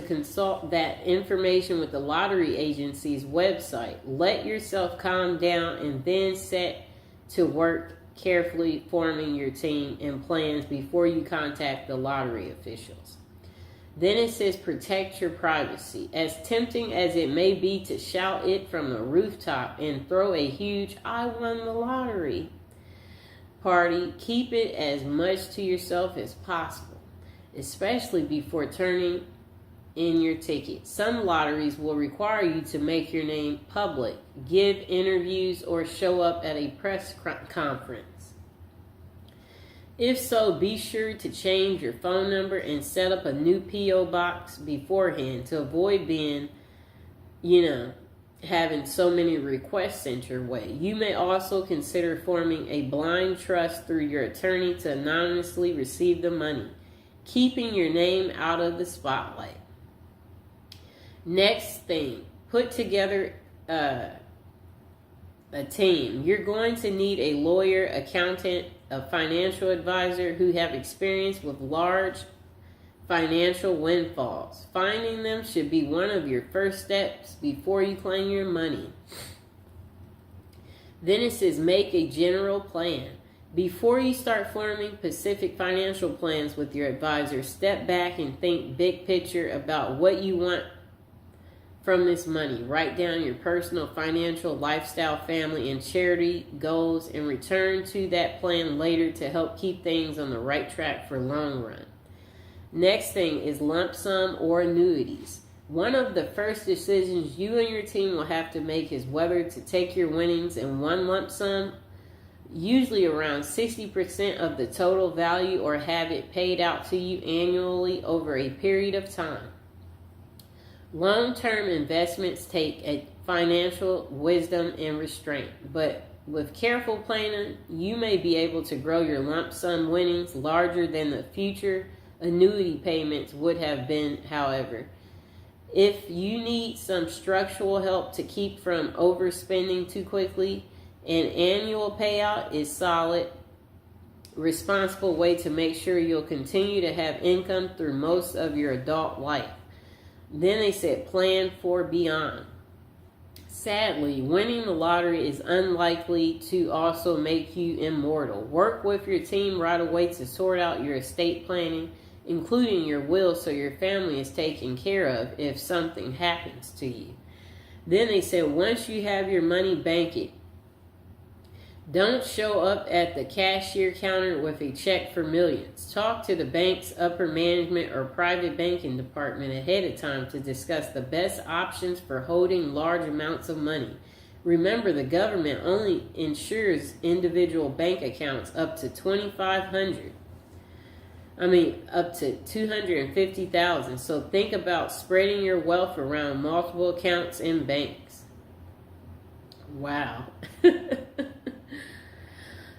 consult that information with the lottery agency's website. Let yourself calm down and then set to work carefully forming your team and plans before you contact the lottery officials. Then it says protect your privacy. As tempting as it may be to shout it from the rooftop and throw a huge "I won the lottery" party, keep it as much to yourself as possible, especially before turning in your ticket. Some lotteries will require you to make your name public, give interviews, or show up at a press conference. If so, be sure to change your phone number and set up a new P.O. box beforehand to avoid being, having so many requests sent your way. You may also consider forming a blind trust through your attorney to anonymously receive the money, keeping your name out of the spotlight. Next thing, put together a team. You're going to need a lawyer, accountant, a financial advisor who have experience with large financial windfalls. Finding them should be one of your first steps before you claim your money. Then it says make a general plan. Before you start forming specific financial plans with your advisor, step back and think big picture about what you want from this money. Write down your personal, financial, lifestyle, family, and charity goals and return to that plan later to help keep things on the right track for long run. Next thing is lump sum or annuities. One of the first decisions you and your team will have to make is whether to take your winnings in one lump sum, usually around 60% of the total value, or have it paid out to you annually over a period of time. Long-term investments take a financial wisdom and restraint, but with careful planning, you may be able to grow your lump sum winnings larger than the future annuity payments would have been, however. If you need some structural help to keep from overspending too quickly, an annual payout is solid, responsible way to make sure you'll continue to have income through most of your adult life. Then they said plan for beyond. Sadly, winning the lottery is unlikely to also make you immortal. Work with your team right away to sort out your estate planning, including your will, so your family is taken care of if something happens to you. Then they said once you have your money, bank it. Don't show up at the cashier counter with a check for millions. Talk to the bank's upper management or private banking department ahead of time to discuss the best options for holding large amounts of money. Remember, the government only insures individual bank accounts up to $2,500. Up to $250,000. So think about spreading your wealth around multiple accounts and banks. Wow.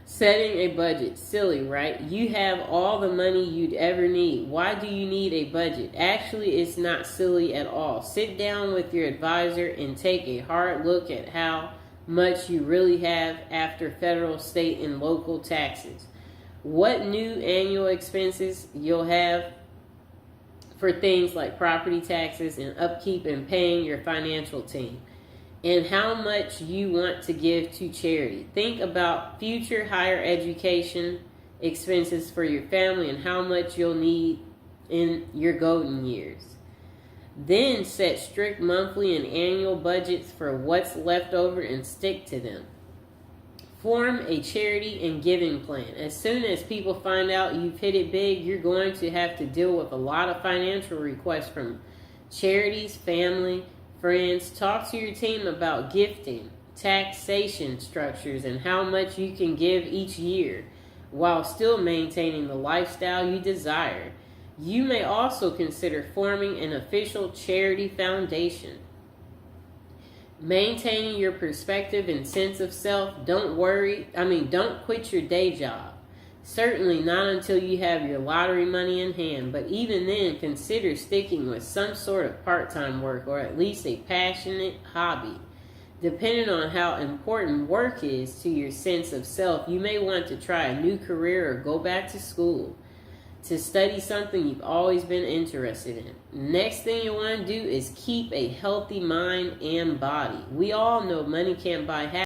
Setting a budget. Silly, right? You have all the money you'd ever need. Why do you need a budget? Actually, it's not silly at all. Sit down with your advisor and take a hard look at how much you really have after federal, state, and local taxes. What new annual expenses you'll have for things like property taxes and upkeep and paying your financial team, and how much you want to give to charity. Think about future higher education expenses for your family and how much you'll need in your golden years. Then set strict monthly and annual budgets for what's left over and stick to them. Form a charity and giving plan. As soon as people find out you've hit it big, you're going to have to deal with a lot of financial requests from charities, family, friends. Talk to your team about gifting, taxation structures, and how much you can give each year while still maintaining the lifestyle you desire. You may also consider forming an official charity foundation. Maintaining your perspective and sense of self. Don't quit your day job. Certainly not until you have your lottery money in hand, but even then, consider sticking with some sort of part-time work or at least a passionate hobby. Depending on how important work is to your sense of self, you may want to try a new career or go back to school. to study something you've always been interested in. Next thing you want to do is keep a healthy mind and body. We all know money can't buy happiness.